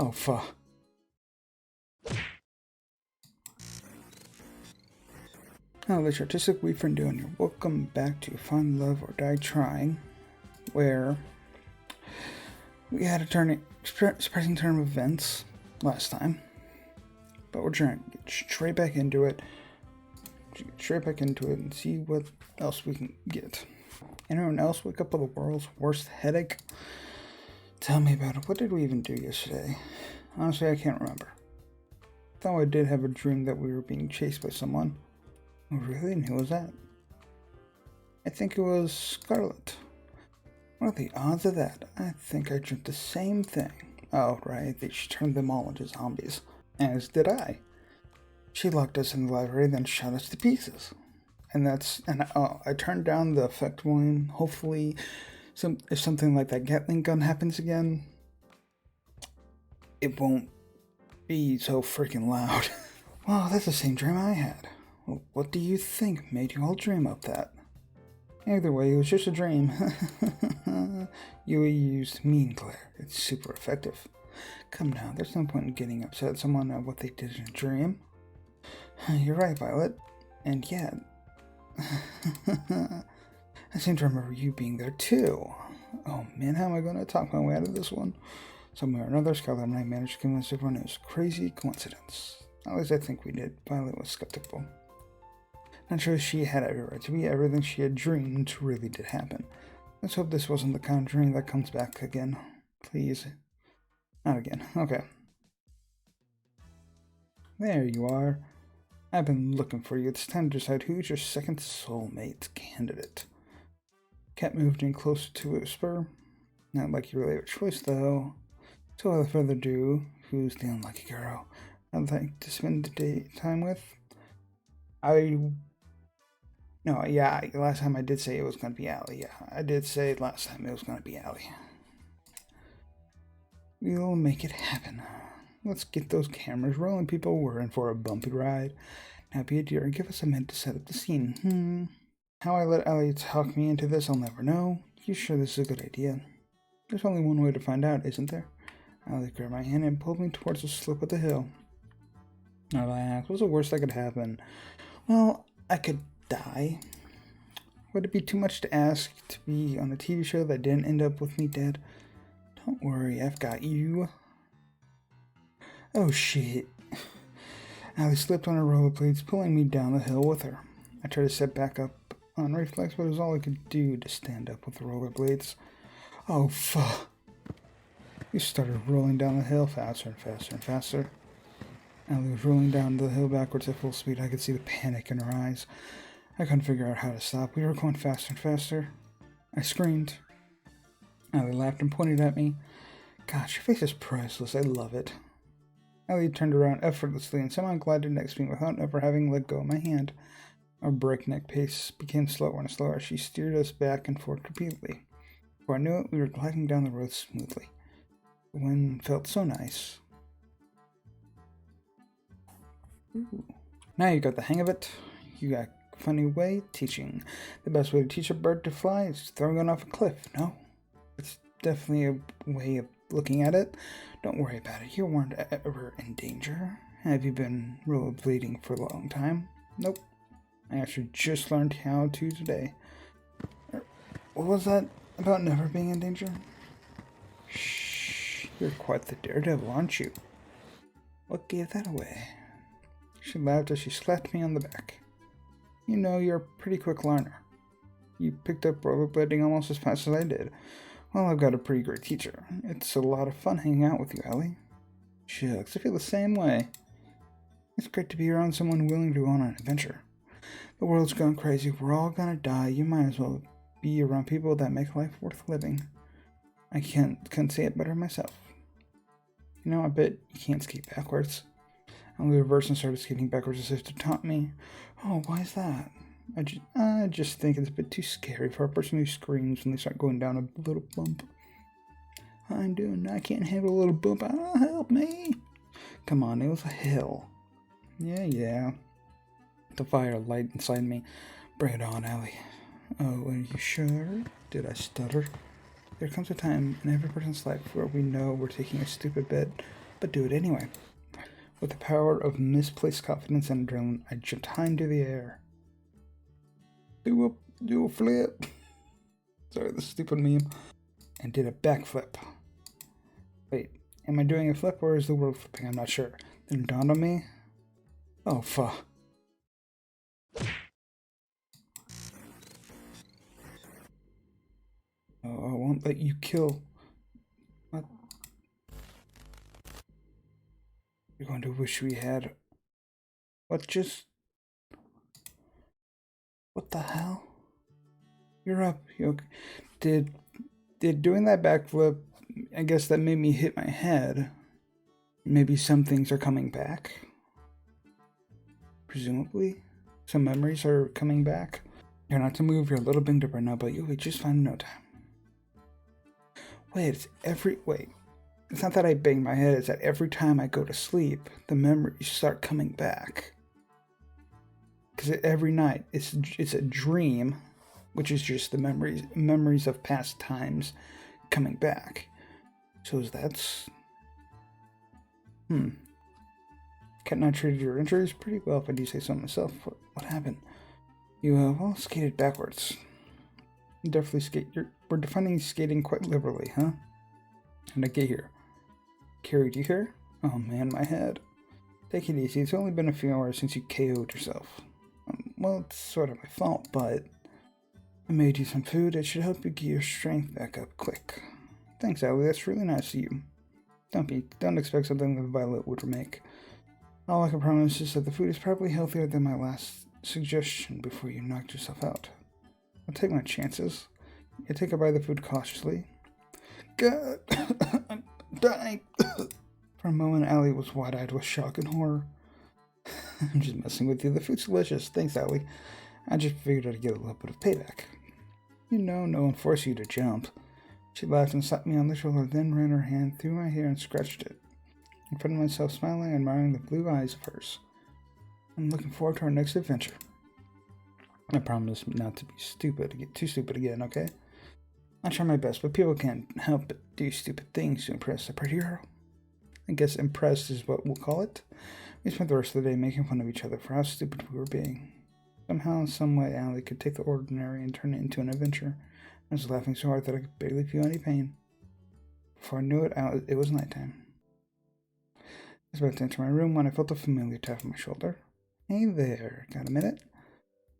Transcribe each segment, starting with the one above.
Oh, fuck. Hello, this is Artistic Weefern doing here. Welcome back to Find Love or Die Trying, where we had a surprising turn of events last time, but we're trying to get straight back into it. And see what else we can get. Anyone else wake up with the world's worst headache? Tell me about it. What did we even do yesterday? Honestly, I can't remember. Though I did have a dream that we were being chased by someone. Oh, really? And who was that? I think it was Scarlett. What are the odds of that? I think I dreamt the same thing. Oh, right. She turned them all into zombies. As did I. She locked us in the library, then shot us to pieces. I turned down the effect volume. Hopefully, if something like that Gatling gun happens again, it won't be so freaking loud. Well, that's the same dream I had. Well, what do you think made you all dream up that? Either way, it was just a dream. You used mean glare. It's super effective. Come now, there's no point in getting upset at someone at what they did in a dream. You're right, Violet. And yet... I seem to remember you being there too. Oh man, how am I going to talk my way out of this one? Somewhere or another, Scarlett and I managed to convince everyone it was a crazy coincidence. At least I think we did. Violet was skeptical. Not sure she had every right to be. Everything she had dreamed really did happen. Let's hope this wasn't the kind of dream that comes back again. Please. Not again. Okay. There you are. I've been looking for you. It's time to decide who's your second soulmate candidate. Cat moved in closer to whisper. Not like you really have a choice, though. So without further ado, who's the unlucky girl I'd like to spend the daytime with? Last time I did say it was going to be Allie. Yeah, I did say last time it was going to be Allie. We'll make it happen. Let's get those cameras rolling, people. We're in for a bumpy ride. Now be a dear and give us a minute to set up the scene. How I let Allie talk me into this, I'll never know. You sure this is a good idea? There's only one way to find out, isn't there? Allie grabbed my hand and pulled me towards the slope of the hill. I laughed. What's the worst that could happen? Well, I could die. Would it be too much to ask to be on a TV show that didn't end up with me dead? Don't worry, I've got you. Oh shit. Allie slipped on her rollerblades, pulling me down the hill with her. I tried to set back up on reflex, but it was all I could do to stand up with the rollerblades. Oh fuck. We started rolling down the hill faster and faster and faster. Allie was rolling down the hill backwards at full speed. I could see the panic in her eyes. I couldn't figure out how to stop. We were going faster and faster. I screamed. Allie laughed and pointed at me. Gosh, your face is priceless. I love it. Allie turned around effortlessly and somehow glided next to me without ever having let go of my hand. Our breakneck pace became slower and slower as she steered us back and forth repeatedly. Before I knew it, we were gliding down the road smoothly. The wind felt so nice. Ooh. Now you got the hang of it. You got a funny way teaching. The best way to teach a bird to fly is throwing it off a cliff. No, it's definitely a way of looking at it. Don't worry about it. You weren't ever in danger. Have you been rollerblading for a long time? Nope. I actually just learned how to today. What was that about never being in danger? Shh. You're quite the daredevil, aren't you? What gave that away? She laughed as she slapped me on the back. You know, you're a pretty quick learner. You picked up rollerblading almost as fast as I did. Well, I've got a pretty great teacher. It's a lot of fun hanging out with you, Allie. Shucks, I feel the same way. It's great to be around someone willing to go on an adventure. The world's gone crazy. We're all gonna die. You might as well be around people that make life worth living. I couldn't say it better myself. You know, I bet you can't skate backwards. Allie reversed and started skating backwards as if to taunt me. Oh, why is that? I just think it's a bit too scary for a person who screams when they start going down a little bump. I can't handle a little bump. Help me. Come on, it was a hill. Yeah. The fire light inside me. Bring it on, Allie. Oh, are you sure? Did I stutter? There comes a time in every person's life where we know we're taking a stupid bet but do it anyway. With the power of misplaced confidence and adrenaline, I jumped high into the air. Do a flip. Sorry, the stupid meme. And did a backflip. Wait, am I doing a flip or is the world flipping? I'm not sure. Then it dawned on me. Oh, fuck. Oh, I won't let you kill. What? You're going to wish we had. What just. What the hell? You're up. You okay? Did doing that backflip, I guess that made me hit my head. Maybe some things are coming back. Presumably. Some memories are coming back. You're not to move, you're a little banged up right now, but you'll be just fine in no time. Wait, it's not that I bang my head, it's that every time I go to sleep, the memories start coming back. Because every night, it's a dream, which is just the memories of past times coming back. So that's... Cat and I treated your injuries pretty well, if I do say so myself. What happened? You, well, skated backwards. You definitely we're defining skating quite liberally, huh? How'd I get here? Carried you here? Oh man, my head. Take it easy, it's only been a few hours since you KO'd yourself. Well, it's sort of my fault, but I made you some food. It should help you get your strength back up quick. Thanks, Allie, that's really nice of you. Don't expect something that Violet would make. All I can promise is that the food is probably healthier than my last suggestion before you knocked yourself out. I'll take my chances. You take a bite of the food cautiously. God, I'm dying. For a moment, Allie was wide-eyed with shock and horror. I'm just messing with you. The food's delicious. Thanks, Allie. I just figured I'd get a little bit of payback. You know, no one forced you to jump. She laughed and slapped me on the shoulder, then ran her hand through my hair and scratched it. I found myself smiling and admiring the blue eyes of hers. I'm looking forward to our next adventure. I promise not to be too stupid again, okay? I try my best, but people can't help but do stupid things to impress a pretty girl. I guess impressed is what we'll call it. We spent the rest of the day making fun of each other for how stupid we were being. Somehow, someway, Allie could take the ordinary and turn it into an adventure. I was laughing so hard that I could barely feel any pain. Before I knew it, it was nighttime. I was about to enter my room when I felt a familiar tap on my shoulder. Hey there, got a minute?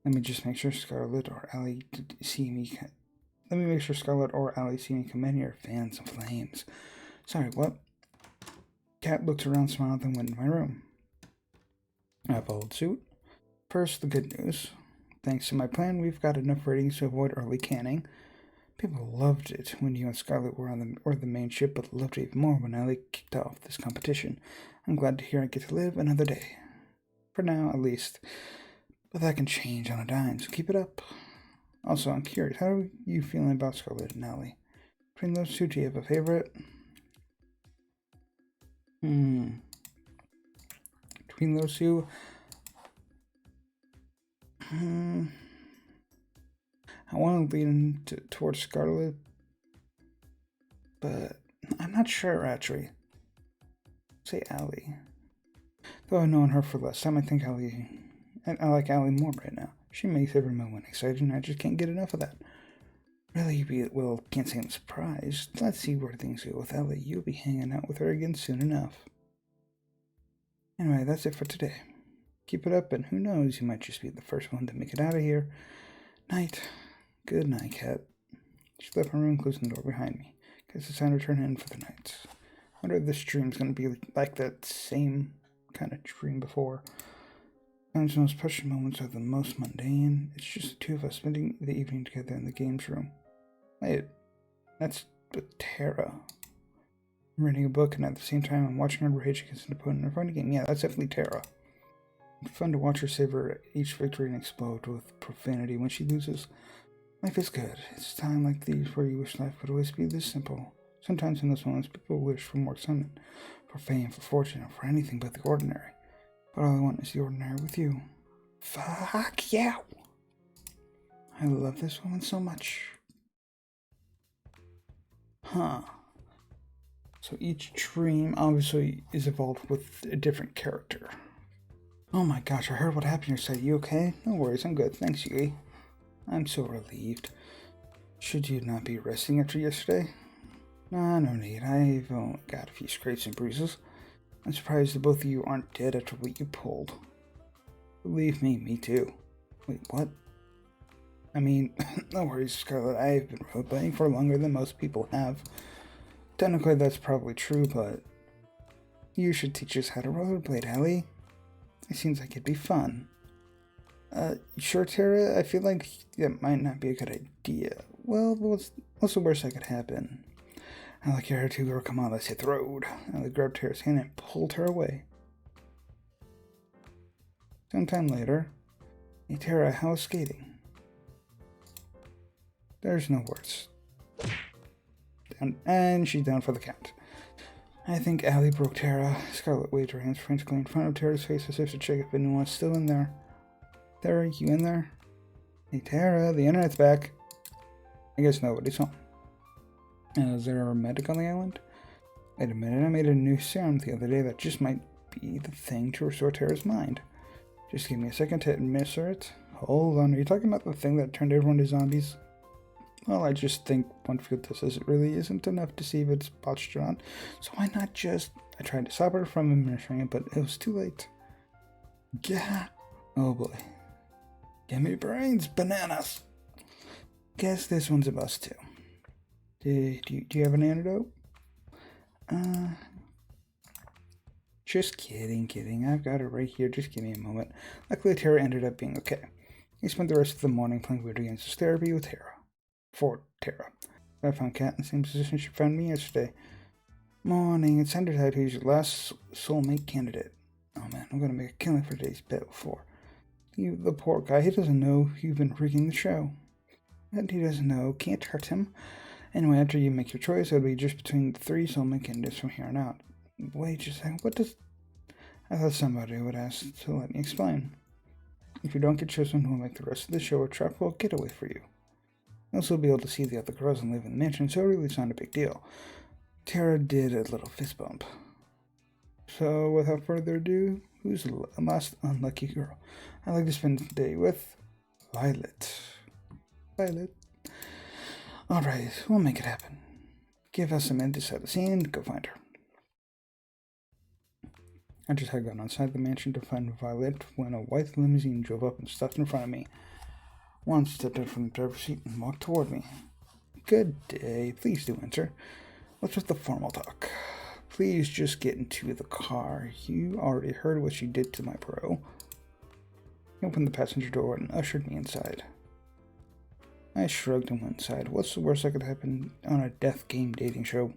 Let me just make sure Scarlett or Allie see me come in here, fans and flames. Sorry, what? Cat looked around, smiled, and went into my room. I followed suit. First, the good news. Thanks to my plan, we've got enough ratings to avoid early canning. People loved it when you and Scarlett were on the main ship, but loved it even more when Allie kicked off this competition. I'm glad to hear I get to live another day. For now, at least. But that can change on a dime, so keep it up. Also, I'm curious, how are you feeling about Scarlett and Allie? Between those two, do you have a favorite? Between those two, I want to lean towards Scarlett, but I'm not sure, actually. Say Allie. Though I've known her for less time, I think I like Allie more right now. She makes every moment exciting, I just can't get enough of that. Really, can't say I'm surprised. Let's see where things go with Allie. You'll be hanging out with her again soon enough. Anyway, that's it for today. Keep it up, and who knows, you might just be the first one to make it out of here. Night. Good night, Cat. She left my room, closing the door behind me. Guess it's time to turn in for the night. I wonder if this dream's gonna be like that same kind of dream before. Sometimes the most precious moments are the most mundane. It's just the two of us spending the evening together in the games room. Wait, that's Tara. I'm reading a book, and at the same time, I'm watching her rage against an opponent in a fighting game. Yeah, that's definitely Tara. It's fun to watch her savor each victory and explode with profanity when she loses. Life is good. It's time like these where you wish life would always be this simple. Sometimes in those moments, people wish for more excitement, for fame, for fortune, or for anything but the ordinary. But all I want is the ordinary with you. Fuck yeah! I love this woman so much. Huh. So each dream obviously is evolved with a different character. Oh my gosh, I heard what happened yesterday. You okay? No worries, I'm good. Thanks, Yui. I'm so relieved. Should you not be resting after yesterday? Nah, no need. I've only got a few scrapes and bruises. I'm surprised that both of you aren't dead after what you pulled. Believe me too. Wait, what? I mean, no worries, Scarlett. I've been rollerblading for longer than most people have. Technically, that's probably true, but you should teach us how to rollerblade, Allie. It seems like it'd be fun. Sure, Tara? I feel like that might not be a good idea. Well, what's the worst that could happen? I like your hair too, girl. Come on, let's hit the road. Allie grabbed Tara's hand and pulled her away. Sometime later, hey Tara, how's skating? There's no words. Down, and she's down for the count. I think Allie broke Tara. Scarlett waved her hands frantically in front of Tara's face as if to check if anyone was still in there. Tara, you in there? Hey Tara, the internet's back. I guess nobody's home. Is there a medic on the island? Wait a minute, I made a new serum the other day that just might be the thing to restore Tara's mind. Just give me a second to administer it. Hold on, are you talking about the thing that turned everyone to zombies? Well, I just think one field test as it really isn't enough to see if it's botched or not. So why not just... I tried to stop her from administering it, but it was too late. Yeah. Oh boy. Give me brains, bananas. Guess this one's a bust too. Do you have an antidote? Just kidding. I've got it right here. Just give me a moment. Luckily, Tara ended up being okay. He spent the rest of the morning playing video games as therapy with Tara. For Tara. I found Kat in the same position she found me yesterday. Morning. It's time to decide who's your last soulmate candidate. Oh man, I'm gonna make a killing for today's bet before. The poor guy, he doesn't know you've been rigging the show. And he doesn't know, can't hurt him. Anyway, after you make your choice, it'll be just between the 3 soulmate candidates from here on out. Wait just a second, what does... I thought somebody would ask to let me explain. If you don't get chosen, we'll make the rest of the show a tropical getaway for you. You'll also be able to see the other girls and live in the mansion, so it really is not a big deal. Tara did a little fist bump. So, without further ado, who's the last unlucky girl? I'd like to spend the day with Violet. Violet. Alright, we'll make it happen. Give us a minute to set the scene and go find her. I just had gone outside the mansion to find Violet when a white limousine drove up and stopped in front of me. One stepped out from the driver's seat and walked toward me. Good day. Please do enter. What's with the formal talk? Please just get into the car. You already heard what she did to my bro. He opened the passenger door and ushered me inside. I shrugged and went inside. What's the worst that could happen on a death game dating show?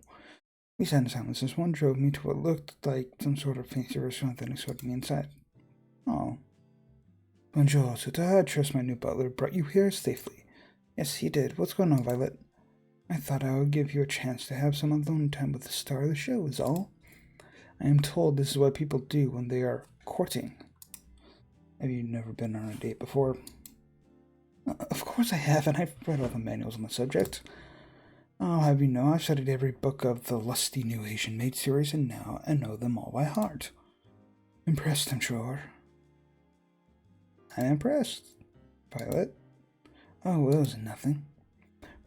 We sat in silence as one drove me to what looked like some sort of fancy restaurant, then escorted me inside. Oh. Bonjour, Suta. I trust my new butler brought you here safely. Yes, he did. What's going on, Violet? I thought I would give you a chance to have some alone time with the star of the show, is all. I am told this is what people do when they are courting. Have you never been on a date before? Of course I have, and I've read all the manuals on the subject. I'll have you know I've studied every book of the lusty new Asian maid series and now I know them all by heart. Impressed, I'm sure. I'm impressed, Violet. Oh, it was nothing.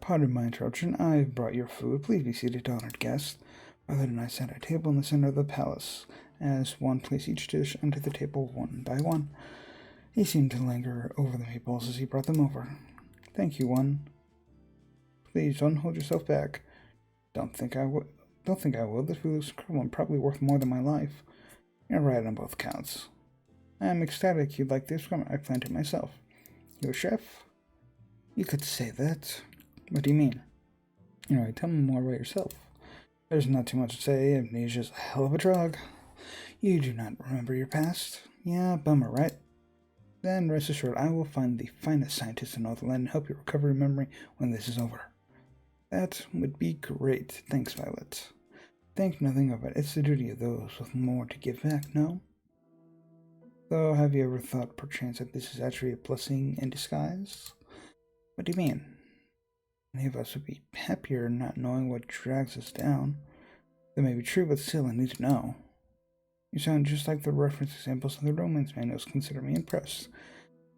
Pardon my interruption. I've brought your food. Please be seated, honored guest. Violet and I sat at a table in the center of the palace, as one placed each dish under the table one by one. He seemed to linger over the meatballs as he brought them over. Thank you, one. Please don't hold yourself back. Don't think I will. This food looks incredible and probably worth more than my life. You're right on both counts. I'm ecstatic you'd like this. I planned it myself. You're a chef? You could say that. What do you mean? Anyway, tell me more about yourself. There's not too much to say. Amnesia's a hell of a drug. You do not remember your past. Yeah, bummer, right? Then rest assured, I will find the finest scientists in Northland and help you recover your memory when this is over. That would be great. Thanks, Violet. Think nothing of it. It's the duty of those with more to give back, no? Though, have you ever thought perchance that this is actually a blessing in disguise? What do you mean? Many of us would be happier not knowing what drags us down. That may be true, but still I need to know. You sound just like the reference examples in the romance manuals. Consider me impressed.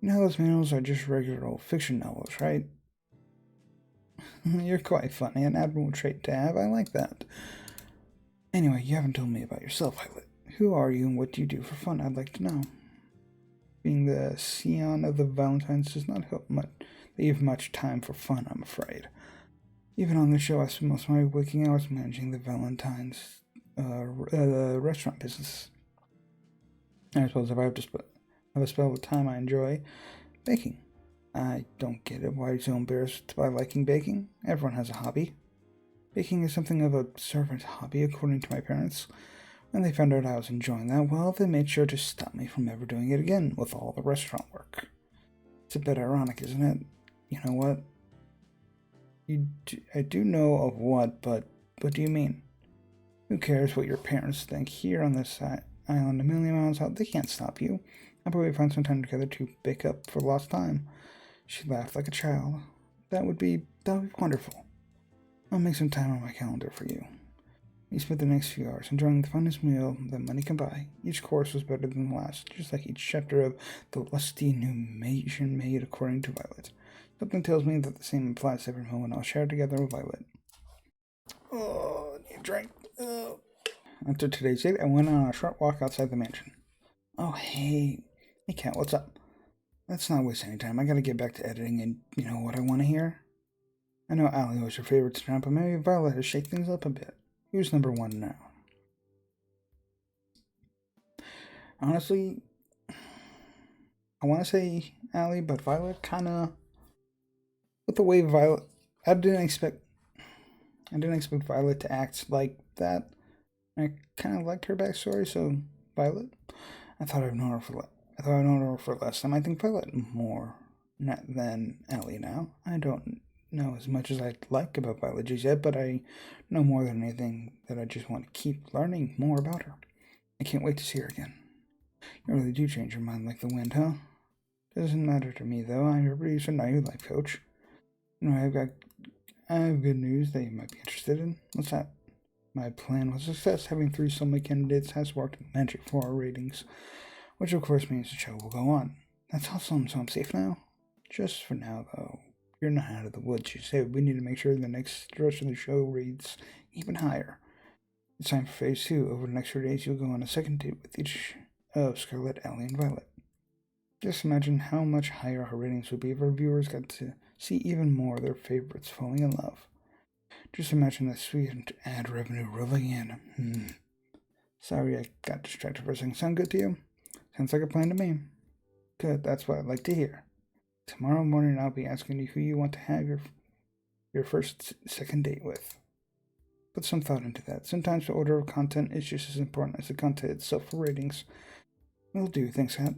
You know how those manuals are just regular old fiction novels, right? You're quite funny, an admirable trait to have. I like that. Anyway, you haven't told me about yourself, Violet. Who are you and what do you do for fun? I'd like to know. Being the scion of the Valentines does not help much leave much time for fun, I'm afraid. Even on the show, I spend most of my waking hours managing the Valentine's restaurant business. I suppose if I have to have a spell of time I enjoy baking. I don't get it. Why are you so embarrassed by liking baking? Everyone has a hobby. Baking is something of a servant hobby, according to my parents. When they found out I was enjoying that, well, they made sure to stop me from ever doing it again with all the restaurant work. It's a bit ironic, isn't it? You know what? I do know of what, but what do you mean? Who cares what your parents think? Here on this island a million miles out, they can't stop you. I'll probably find some time together to make up for lost time. She laughed like a child. That would be wonderful. I'll make some time on my calendar for you. We spent the next few hours enjoying the finest meal that money can buy. Each course was better than the last, just like each chapter of the lusty new nation made according to Violet. Something tells me that the same applies to every moment I'll share together with Violet. Oh, need a drink. Oh. After today's date, I went on a short walk outside the mansion. Oh, hey, Cat, what's up? Let's not waste any time. I gotta get back to editing and you know what I want to hear? I know Allie was your favorite tonight, but maybe Violet has shake things up a bit. Who's number one now? Honestly, I want to say Allie, but Violet kinda... With the way Violet... I didn't expect Violet to act like that. I kind of liked her backstory, so Violet. I thought I'd known her for less time. I think Violet more than Allie now. I don't know as much as I'd like about Violet just yet, but I know more than anything that I just want to keep learning more about her. I can't wait to see her again. You really do change your mind like the wind, huh? Doesn't matter to me, though. I'm your producer, not your life coach. You know, I have good news that you might be interested in. What's that? My plan was a success. Having 3 soulmate candidates has worked magic for our ratings, which of course means the show will go on. That's awesome, so I'm safe now? Just for now, though. You're not out of the woods, you said. We need to make sure the next stretch of the show reads even higher. It's time for phase 2. Over the next 3 days, you'll go on a second date with each of Scarlett, Allie, and Violet. Just imagine how much higher our ratings would be if our viewers got to see even more of their favorites falling in love. Just imagine the sweet ad revenue rolling in. Sorry, I got distracted for a second. Sound good to you? Sounds like a plan to me. Good, that's what I'd like to hear. Tomorrow morning I'll be asking you who you want to have your second date with. Put some thought into that. Sometimes the order of content is just as important as the content itself for ratings. Will do, thanks, Cat.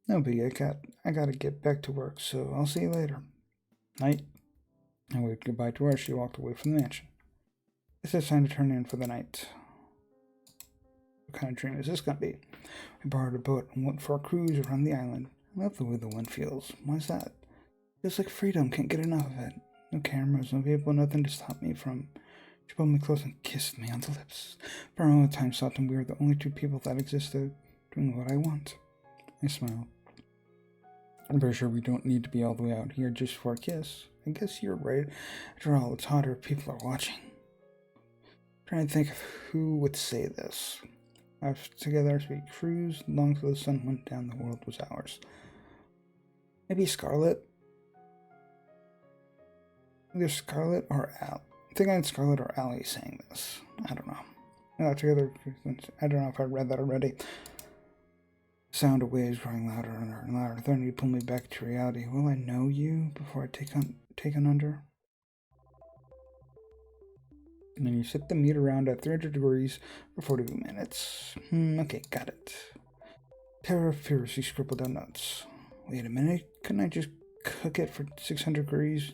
No biggie, Cat. I gotta get back to work, so I'll see you later. Night. I waved goodbye to her as she walked away from the mansion. It's time to turn in for the night. What kind of dream is this gonna be? I borrowed a boat and went for a cruise around the island. I love the way the wind feels. Why's that? Feels like freedom. Can't get enough of it. No cameras, no people, nothing to stop me from... She pulled me close and kissed me on the lips. For a moment, time stopped and we were the only 2 people that existed doing what I want. I smiled. I'm very sure we don't need to be all the way out here just for a kiss. I guess you're right. After all, it's hotter if people are watching. I'm trying to think of who would say this. Together as we cruised long till the sun went down, the world was ours. Maybe Scarlett? Either Scarlett or Allie. I think I had Scarlett or Allie saying this. I don't know. Together, I don't know if I read that already. The sound of waves growing louder and louder. Then you pull me back to reality. Will I know you before I take on under? And then you set the meter around at 300 degrees for 42 minutes. Okay, got it. Tara furiously scribbled down notes. Wait a minute, couldn't I just cook it for 600 degrees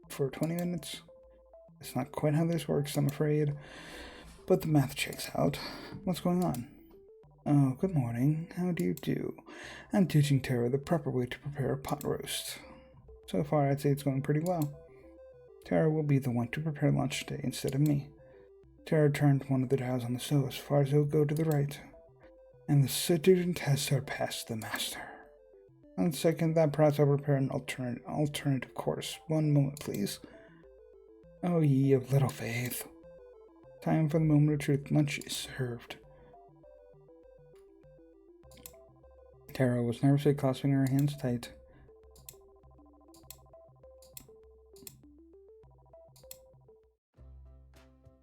for 20 minutes? That's not quite how this works, I'm afraid. But the math checks out. What's going on? Oh, good morning. How do you do? I'm teaching Tara the proper way to prepare a pot roast. So far, I'd say it's going pretty well. Tara will be the one to prepare lunch today instead of me. Tara turned one of the dials on the stove as far as it would go to the right, and the student has surpassed the master. 1 second, that perhaps I'll prepare an alternative course. 1 moment, please. Oh, ye of little faith. Time for the moment of truth. Lunch is served. Tara was nervously clasping her hands tight.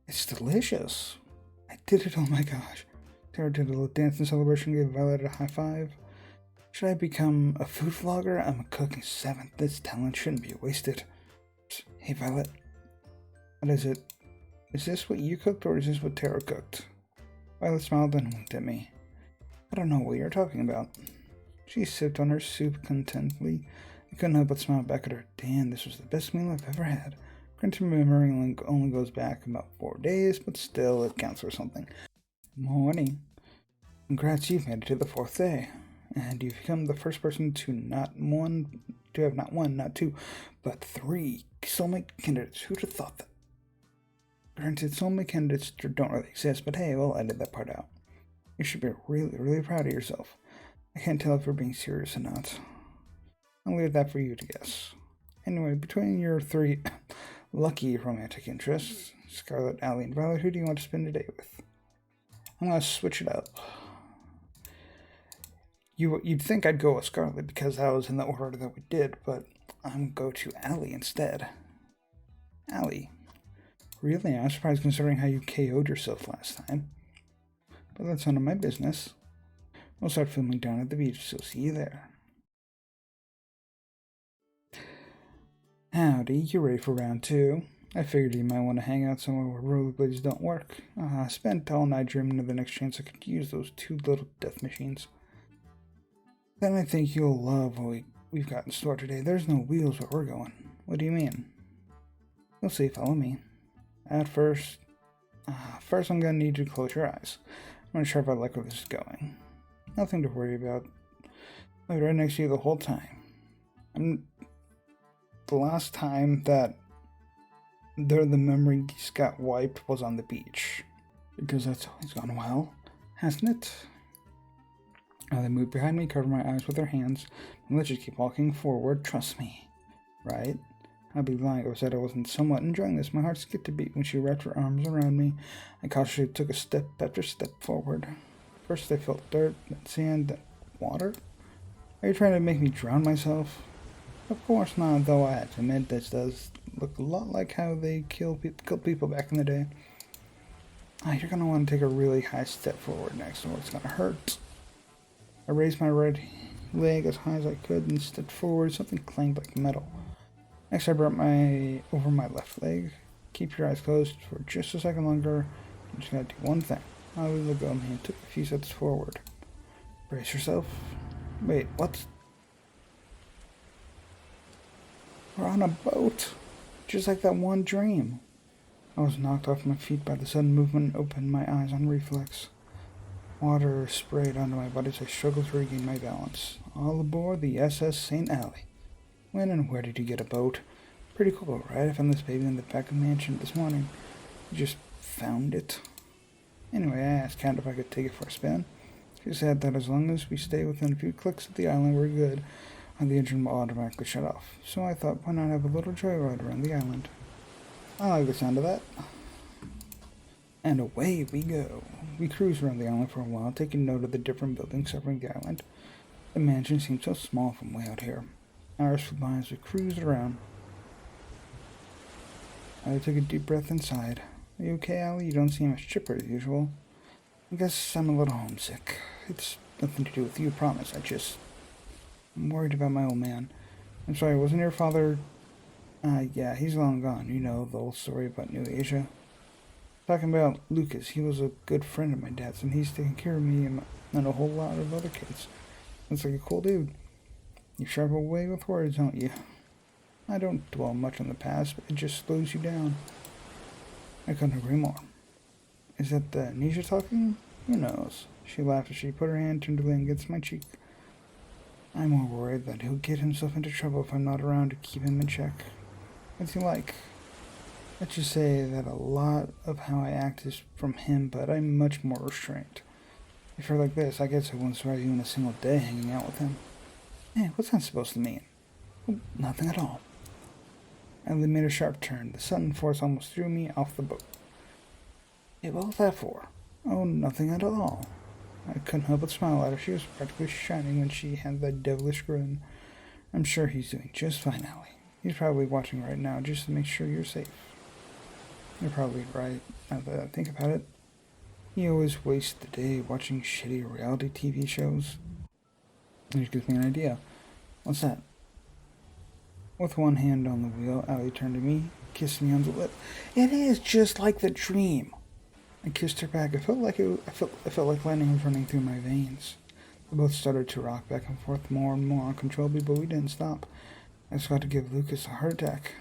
It's delicious. I did it, oh my gosh. Tara did a little dance in celebration, gave Violet a high five. Should I become a food vlogger? I'm a cook in 7th. This talent shouldn't be wasted. Hey Violet. What is it? Is this what you cooked or is this what Tara cooked? Violet smiled and winked at me. I don't know what you're talking about. She sipped on her soup contentedly. I couldn't help but smile back at her. Damn, this was the best meal I've ever had. Granted, my memory only goes back about 4 days, but still, it counts for something. Morning. Congrats, you've made it to the 4th day. And you've become the first person to have not one, not two, but 3 soulmate candidates. Who'd have thought that? Granted, soulmate candidates don't really exist, but hey, we'll edit that part out. You should be really, really proud of yourself. I can't tell if you're being serious or not. I'll leave that for you to guess. Anyway, between your 3 lucky romantic interests, Scarlett, Allie, and Violet, who do you want to spend the day with? I'm going to switch it up. You'd think I'd go with Scarlett because that was in the order that we did, but I'm going to go to Allie instead. Allie. Really? I'm surprised considering how you KO'd yourself last time. But that's none of my business. We'll start filming down at the beach, so see you there. Howdy, you ready for round 2? I figured you might want to hang out somewhere where rollerblades don't work. I spent all night dreaming of the next chance I could use those 2 little death machines. Then I think you'll love what we've got in store today. There's no wheels where we're going. What do you mean? You'll see, follow me. At first I'm going to need you to close your eyes. I'm not sure if I like where this is going. Nothing to worry about. I'll be right next to you the whole time. The last time that the memories got wiped was on the beach. Because that's always gone well, hasn't it? They moved behind me, covered my eyes with their hands, and let's just keep walking forward. Trust me. Right? I'd be lying if I said I wasn't somewhat enjoying this. My heart skipped a beat when she wrapped her arms around me. I cautiously took a step after step forward. First I felt dirt, then sand, then water. Are you trying to make me drown myself? Of course not, though I have to admit this does look a lot like how they killed people back in the day. You're going to want to take a really high step forward next, or it's going to hurt. I raised my right leg as high as I could and stepped forward. Something clanged like metal. Next, I brought over my left leg. Keep your eyes closed for just a second longer. I'm just going to do one thing. I let go and took a few steps forward. Brace yourself. Wait, what? We're on a boat. Just like that one dream. I was knocked off my feet by the sudden movement and opened my eyes on reflex. Water sprayed onto my body as I struggled to regain my balance. All aboard the SS St. Allie. When and where did you get a boat? Pretty cool, right? I found this baby in the back of the mansion this morning. You just found it. Anyway, I asked Kat if I could take it for a spin. She said that as long as we stay within a few clicks of the island, we're good, and the engine will automatically shut off. So I thought, why not have a little joyride around the island? I like the sound of that. And away we go. We cruised around the island for a while, taking note of the different buildings covering the island. The mansion seemed so small from way out here. Hours flew by as we cruised around. I took a deep breath inside. Are you okay, Allie? You don't seem as chipper as usual. I guess I'm a little homesick. It's nothing to do with you, promise. I'm worried about my old man. I'm sorry, wasn't your father... yeah, he's long gone. You know, the old story about New Asia. Talking about Lucas, he was a good friend of my dad's, and he's taking care of me and a whole lot of other kids. Looks like a cool dude. You sharp away with words, don't you? I don't dwell much on the past, but it just slows you down. I couldn't agree more. Is that the Nisha talking? Who knows? She laughed as she put her hand tenderly against my cheek. I'm more worried that he'll get himself into trouble if I'm not around to keep him in check. What's he like? Let's just say that a lot of how I act is from him, but I'm much more restrained. If you're like this, I guess I won't surprise you in a single day hanging out with him. Hey, what's that supposed to mean? Oh, nothing at all. Allie made a sharp turn. The sudden force almost threw me off the boat. Hey, what was that for? Oh, nothing at all. I couldn't help but smile at her. She was practically shining when she had that devilish grin. I'm sure he's doing just fine, Allie. He's probably watching right now just to make sure you're safe. You're probably right, now that I think about it. He always wastes the day watching shitty reality TV shows. Which gives me an idea. What's that? With one hand on the wheel, Allie turned to me, kissed me on the lip. It is just like the dream. I kissed her back. I felt like lightning was running through my veins. We both started to rock back and forth more and more uncontrollably, but we didn't stop. I just got to give Lucas a heart attack.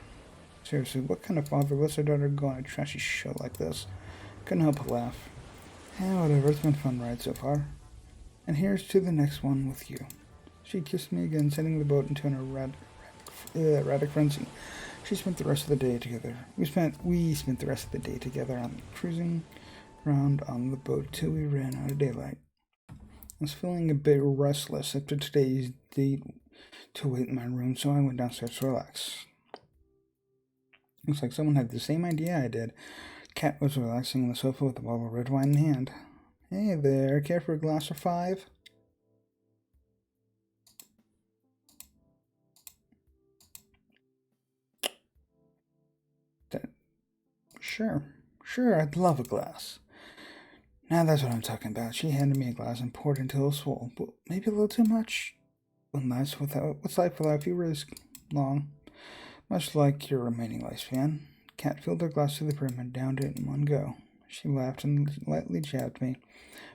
Seriously, what kind of father lets their daughter go on a trashy show like this? Couldn't help but laugh. Whatever, it's been a fun ride so far. And here's to the next one with you. She kissed me again, sending the boat into an erratic frenzy. We spent the rest of the day together on cruising around on the boat till we ran out of daylight. I was feeling a bit restless after today's date to wait in my room, so I went downstairs to relax. Looks like someone had the same idea I did. Kat was relaxing on the sofa with a bottle of red wine in hand. Hey there, care for a glass or 5? Sure, I'd love a glass. Now that's what I'm talking about. She handed me a glass and poured until it was full, but maybe a little too much. What's life without a few risks? Long. Much like your remaining lifespan. Kat filled her glass to the brim and downed it in one go. She laughed and lightly jabbed me,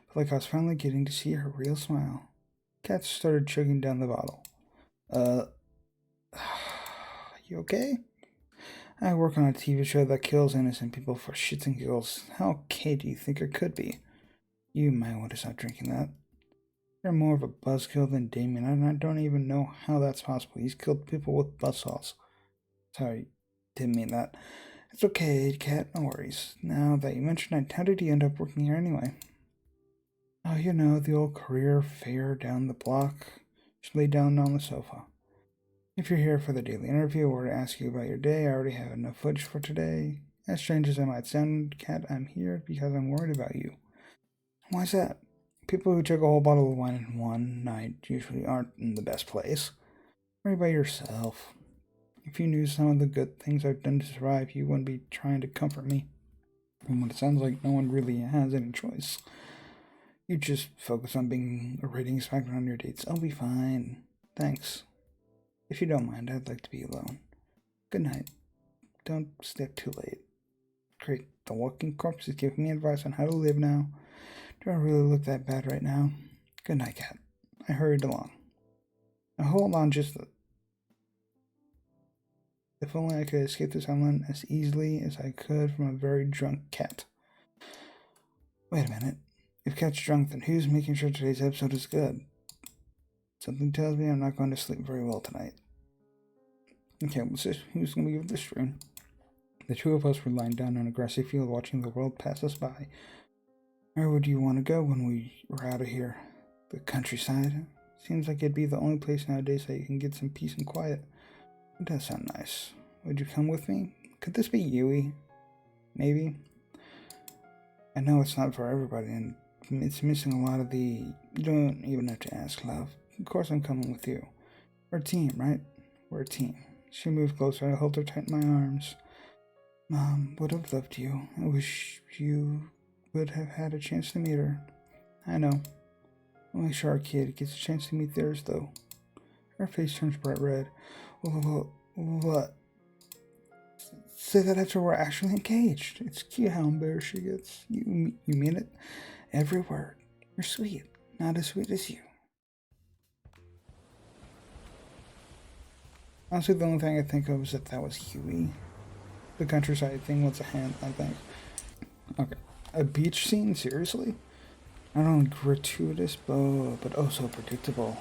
but like I was finally getting to see her real smile. Kat started chugging down the bottle. You okay? I work on a TV show that kills innocent people for shits and giggles. How okay do you think it could be? You might want to stop drinking that. You're more of a buzzkill than Damien, and I don't even know how that's possible. He's killed people with buzzsaws. Sorry, didn't mean that. It's okay, Kat, no worries. Now that you mention it, how did he end up working here anyway? Oh, you know, the old career fair down the block. She lay down on the sofa. If you're here for the daily interview or to ask you about your day, I already have enough footage for today. As strange as I might sound, Kat, I'm here because I'm worried about you. Why's that? People who took a whole bottle of wine in one night usually aren't in the best place. Worry about yourself. If you knew some of the good things I've done to survive, you wouldn't be trying to comfort me. From what it sounds like, no one really has any choice. You just focus on being a ratings factor on your dates. I'll be fine. Thanks. If you don't mind, I'd like to be alone. Good night. Don't stay up too late. Great. The walking corpse is giving me advice on how to live now. Do I really look that bad right now? Good night, Kat. I hurried along. Now hold on just a... If only I could escape this island as easily as I could from a very drunk Kat. Wait a minute. If Kat's drunk, then who's making sure today's episode is good? Something tells me I'm not going to sleep very well tonight. Okay, who's going to give this stream? The two of us were lying down on a grassy field watching the world pass us by. Where would you want to go when we were out of here? The countryside? Seems like it'd be the only place nowadays that you can get some peace and quiet. It does sound nice. Would you come with me? Could this be Yui? Maybe? I know it's not for everybody, and it's missing a lot of the... You don't even have to ask, love. Of course I'm coming with you. We're a team, right? We're a team. She moved closer. I held her tight in my arms. Mom would have loved you. I wish you would have had a chance to meet her. I know. Only shark kid gets a chance to meet theirs, though. Her face turns bright red. What? Say that after we're actually engaged. It's cute how embarrassed she gets. You mean it? Every word. You're sweet. Not as sweet as you. Honestly, the only thing I think of is that was Huey. The countryside thing was a hint, I think. Okay. A beach scene? Seriously? Not only gratuitous, but oh so predictable.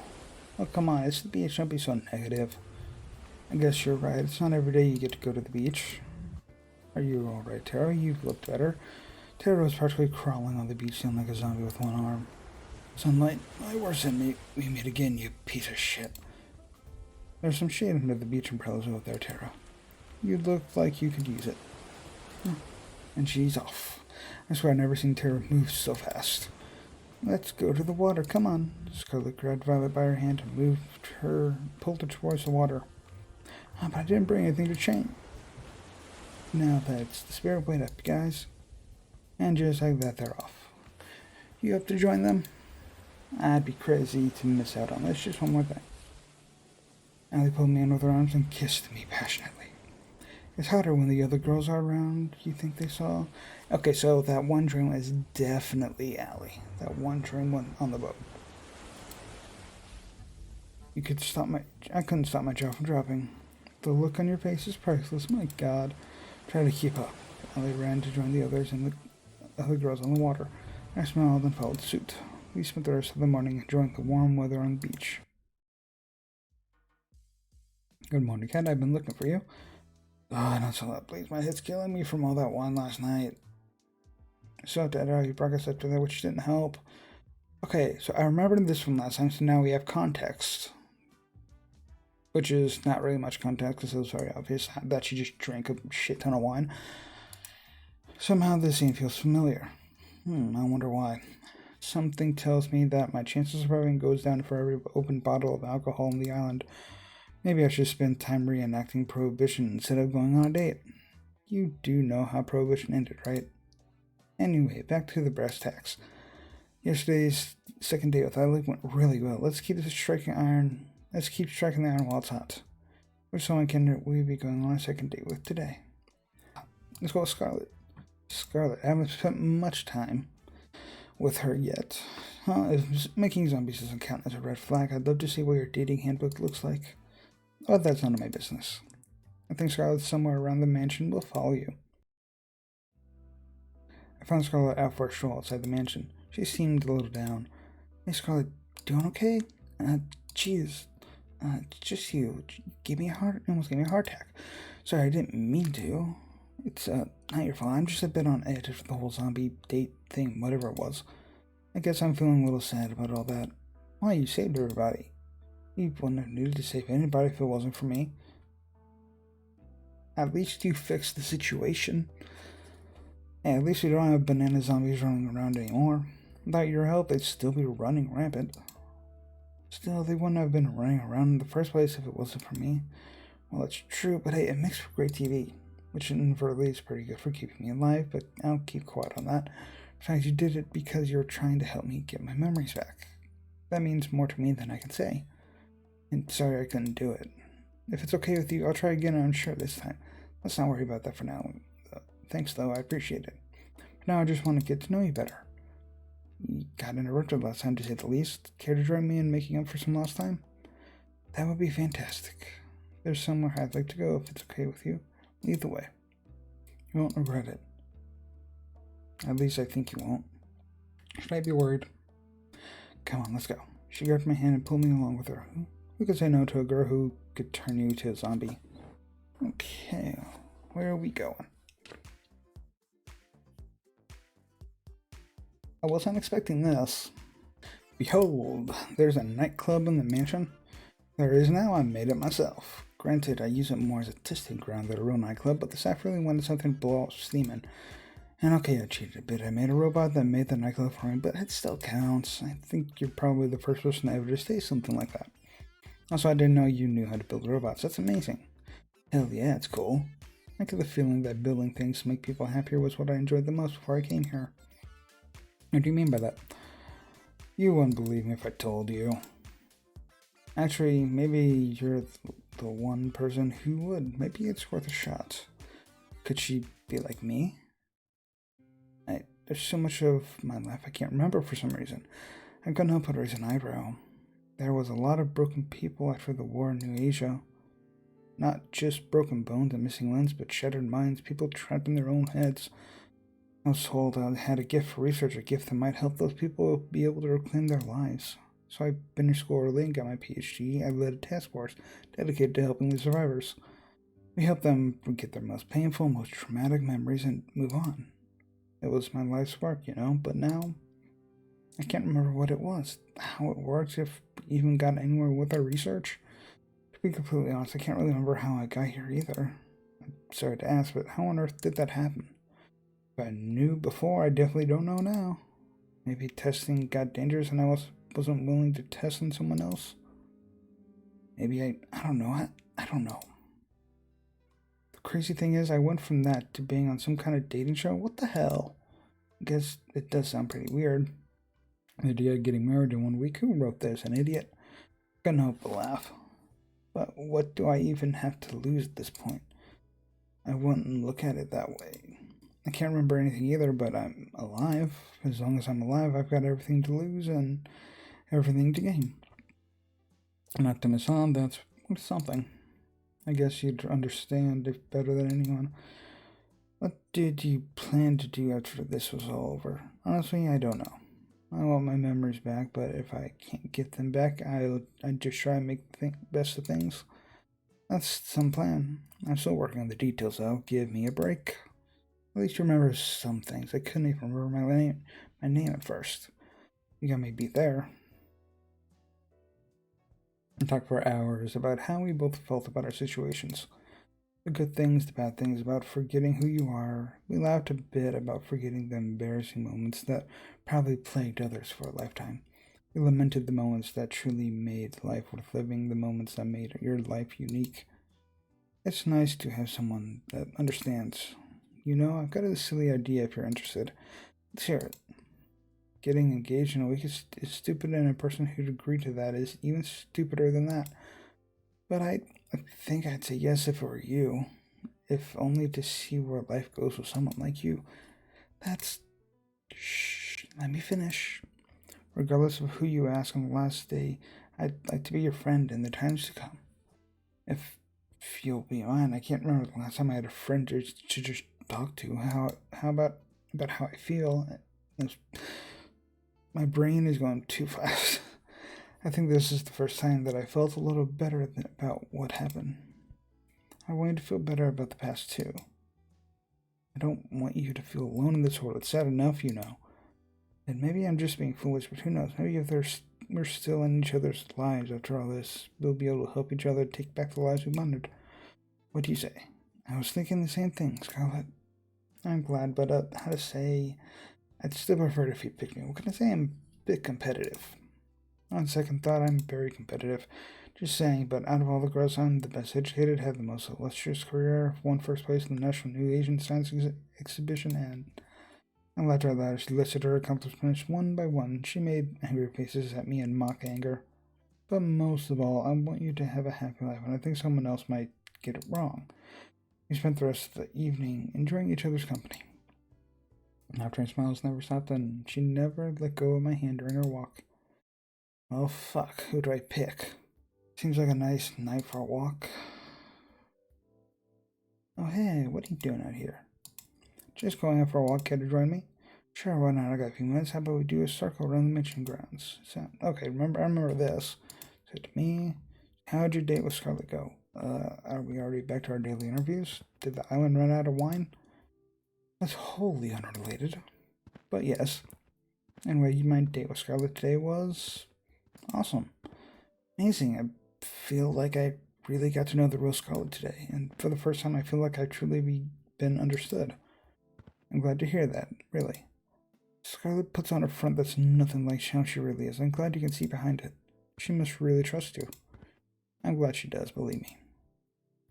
Oh, come on, it's the beach. Don't be so negative. I guess you're right. It's not every day you get to go to the beach. Are you alright, Tara? You've looked better. Tara was practically crawling on the beach, feeling like a zombie with one arm. Sunlight, my worst enemy. We meet again, you piece of shit. There's some shade under the beach umbrellas over there, Tara. You look like you could use it. And she's off. I swear I've never seen Tara move so fast. Let's go to the water, come on. Scarlett grabbed Violet by her hand and pulled her towards the water. But I didn't bring anything to change. Now that's the spirit. Wait up, guys. And just like that, they're off. You up to join them? I'd be crazy to miss out on this. Just one more thing. Allie pulled me in with her arms and kissed me passionately. It's hotter when the other girls are around. You think they saw? Okay, so that one dream is definitely Allie. That one dream on the boat. I couldn't stop my jaw from dropping. The look on your face is priceless. My God. Try to keep up. Allie ran to join the others and the other girls on the water. I smiled and followed suit. We spent the rest of the morning enjoying the warm weather on the beach. Good morning, Cat. I've been looking for you. Oh, not so loud, please. My head's killing me from all that wine last night. So dead, you brought us after that, which didn't help. Okay, so I remembered this from last time, so now we have context. Which is not really much context, because it was very obvious that she just drank a shit ton of wine. Somehow this scene feels familiar. I wonder why. Something tells me that my chances of surviving goes down for every open bottle of alcohol on the island. Maybe I should spend time reenacting Prohibition instead of going on a date. You do know how Prohibition ended, right? Anyway, back to the brass tacks. Yesterday's second date with Allie went really well. Let's keep striking the iron while it's hot. Which someone can we be going on a second date with today? Let's go with Scarlett. Scarlett, I haven't spent much time with her yet. If making zombies doesn't count as a red flag, I'd love to see what your dating handbook looks like. But that's none of my business. I think Scarlett's somewhere around the mansion. Will follow you. I found Scarlett out for a stroll outside the mansion. She seemed a little down. Hey, Scarlett, doing okay? Jeez. Just you. Almost gave me a heart attack. Sorry, I didn't mean to. It's, not your fault. I'm just a bit on edge for the whole zombie date thing, whatever it was. I guess I'm feeling a little sad about all that. Why, you saved everybody. You wouldn't have needed to save anybody if it wasn't for me. At least you fixed the situation. Hey, at least we don't have banana zombies running around anymore. Without your help, they'd still be running rampant. Still, they wouldn't have been running around in the first place if it wasn't for me. Well, it's true, but hey, it makes for great TV. Which inadvertently is pretty good for keeping me alive, but I'll keep quiet on that. In fact, you did it because you're trying to help me get my memories back. That means more to me than I can say. And sorry I couldn't do it. If it's okay with you, I'll try again, I'm sure this time. Let's not worry about that for now. Thanks, though, I appreciate it. For now, I just want to get to know you better. You got interrupted last time, to say the least. Care to join me in making up for some lost time? That would be fantastic. There's somewhere I'd like to go if it's okay with you. Lead the way. You won't regret it. At least I think you won't. Should I be worried? Come on, let's go. She grabbed my hand and pulled me along with her. Who could say no to a girl who could turn you to a zombie? Okay, where are we going? I wasn't expecting this. Behold, there's a nightclub in the mansion. There is now, I made it myself. Granted, I use it more as a testing ground than a real nightclub, but the staff really wanted something to blow off steam in. And okay, I cheated a bit. I made a robot that made the nightclub for me, but it still counts. I think you're probably the first person ever to say something like that. Also, I didn't know you knew how to build robots. That's amazing. Hell yeah, it's cool. I get the feeling that building things to make people happier was what I enjoyed the most before I came here. What do you mean by that? You wouldn't believe me if I told you. Actually, maybe you're the one person who would. Maybe it's worth a shot. Could she be like me? There's so much of my life I can't remember for some reason. I couldn't help but raise an eyebrow. There was a lot of broken people after the war in New Asia. Not just broken bones and missing limbs, but shattered minds, people trapped in their own heads. I was told I had a gift for research, a gift that might help those people be able to reclaim their lives. So I finished school early and got my PhD. I led a task force dedicated to helping the survivors. We helped them forget their most painful, most traumatic memories and move on. It was my life's work, but now I can't remember what it was, how it works, if we even got anywhere with our research. To be completely honest, I can't really remember how I got here either. I'm sorry to ask, but how on earth did that happen? If I knew before, I definitely don't know now. Maybe testing got dangerous and I wasn't willing to test on someone else. Maybe I don't know. I don't know. The crazy thing is, I went from that to being on some kind of dating show. What the hell? I guess it does sound pretty weird. The idea of getting married in 1 week. Who wrote this? An idiot? Couldn't help but laugh. But what do I even have to lose at this point? I wouldn't look at it that way. I can't remember anything either, but I'm alive. As long as I'm alive, I've got everything to lose and everything to gain. Not to miss on, that's something. I guess you'd understand if better than anyone. What did you plan to do after this was all over? Honestly, I don't know. I want my memories back, but if I can't get them back, I'd just try and make the best of things. That's some plan. I'm still working on the details, though. Give me a break. At least you remember some things. I couldn't even remember my name at first. You got me beat there. We talked for hours about how we both felt about our situations. The good things, the bad things, about forgetting who you are. We laughed a bit about forgetting the embarrassing moments that probably plagued others for a lifetime. We lamented the moments that truly made life worth living, the moments that made your life unique. It's nice to have someone that understands. I've got a silly idea if you're interested. Let's hear it. Getting engaged in a week is stupid, and a person who'd agree to that is even stupider than that. But I think I'd say yes if it were you. If only to see where life goes with someone like you. Shh, let me finish. Regardless of who you ask on the last day, I'd like to be your friend in the times to come. If you'll be honest, I can't remember the last time I had a friend to just talk to. How about how I feel? My brain is going too fast. I think this is the first time that I felt a little better about what happened. I want you to feel better about the past too. I don't want you to feel alone in this world. It's sad enough, And maybe I'm just being foolish, but who knows? Maybe if we're still in each other's lives after all this, we'll be able to help each other take back the lives we wanted. What do you say? I was thinking the same thing, Scarlett. I'm glad, but how to say... I'd still prefer it if you picked me. What can I say? I'm a bit competitive. On second thought, I'm very competitive. Just saying, but out of all the girls, I'm the best educated, have the most illustrious career, won first place in the National New Asian Science Exhibition, and I laughed out loud. She listed her accomplishments one by one. She made angry faces at me in mock anger. But most of all, I want you to have a happy life, and I think someone else might get it wrong. We spent the rest of the evening enjoying each other's company. After her smiles never stopped, and she never let go of my hand during our walk. Oh fuck, who do I pick? Seems like a nice night for a walk. Oh hey, what are you doing out here? Just going out for a walk. Care to join me? Sure, why not? I got a few minutes. How about we do a circle around the mission grounds? Okay, I remember this. Said to me, how'd your date with Scarlett go? Are we already back to our daily interviews? Did the island run out of wine? That's wholly unrelated. But yes. Anyway, my date with Scarlett today was awesome. Amazing. I feel like I really got to know the real Scarlett today. And for the first time, I feel like I've truly been understood. I'm glad to hear that, really. Scarlett puts on a front that's nothing like how she really is. I'm glad you can see behind it. She must really trust you. I'm glad she does, believe me.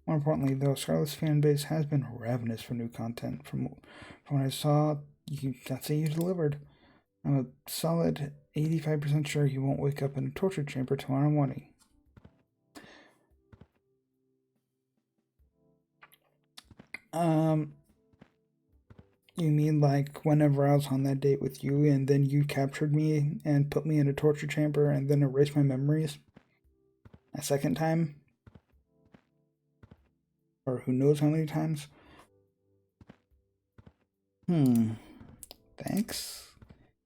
More importantly, though, Scarlett's fan base has been ravenous for new content. From what I saw, I'd say you delivered. I'm a solid 85% sure you won't wake up in a torture chamber tomorrow morning. You mean like whenever I was on that date with you and then you captured me and put me in a torture chamber and then erased my memories? A second time? Or who knows how many times? Thanks.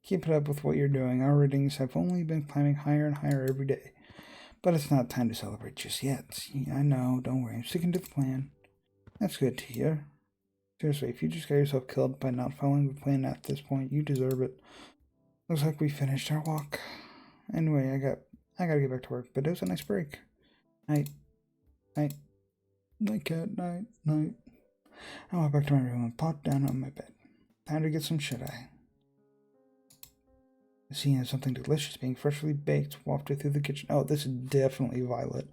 Keep it up with what you're doing. Our ratings have only been climbing higher and higher every day. But it's not time to celebrate just yet. I know, don't worry. I'm sticking to the plan. That's good to hear. Seriously, if you just got yourself killed by not following the plan at this point, you deserve it. Looks like we finished our walk. Anyway, I gotta get back to work, but it was a nice break. Night. Night. Night, cat. Night. Night. I went back to my room and popped down on my bed. Time to get some shut-eye. The scene of something delicious being freshly baked wafted through the kitchen. Oh, this is definitely Violet.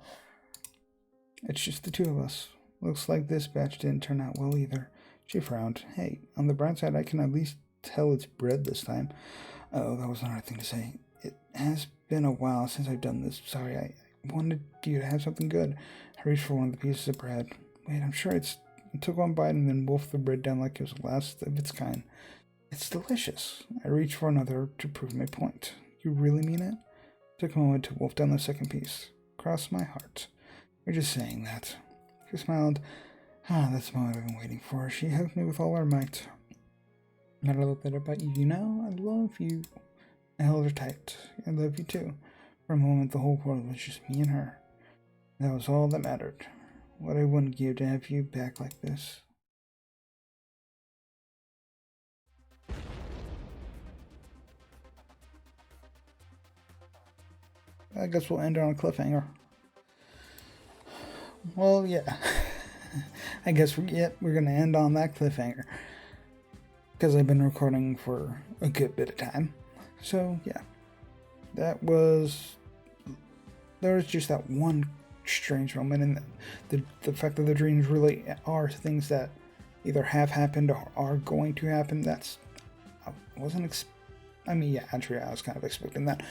It's just the two of us. Looks like this batch didn't turn out well either. She frowned. Hey, on the bright side, I can at least tell it's bread this time. Oh, that was another thing to say. It has been a while since I've done this. Sorry, I wanted you to have something good. I reached for one of the pieces of bread. Wait, I'm sure it's... I took one bite and then wolfed the bread down like it was the last of its kind. It's delicious. I reached for another to prove my point. You really mean it? Took a moment to wolf down the second piece. Cross my heart. You're just saying that. She smiled. Ah, that's the moment I've been waiting for. She hugged me with all her might. Not a little bit about you, you know? I love you. I held her tight. I love you too. For a moment, the whole world was just me and her. That was all that mattered. What I wouldn't give to have you back like this. I guess we'll end on a cliffhanger. Well, yeah. I guess we're gonna end on that cliffhanger. Because I've been recording for a good bit of time. So, yeah. There was just that one strange moment, and the fact that the dreams really are things that either have happened or are going to happen. I wasn't I mean, yeah, actually I was kind of expecting that,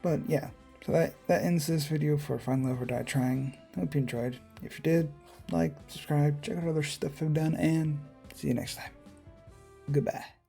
but yeah. So that ends this video for Find Love or Die Trying. Hope you enjoyed. If you did, like, subscribe, check out other stuff I've done, and see you next time. Goodbye.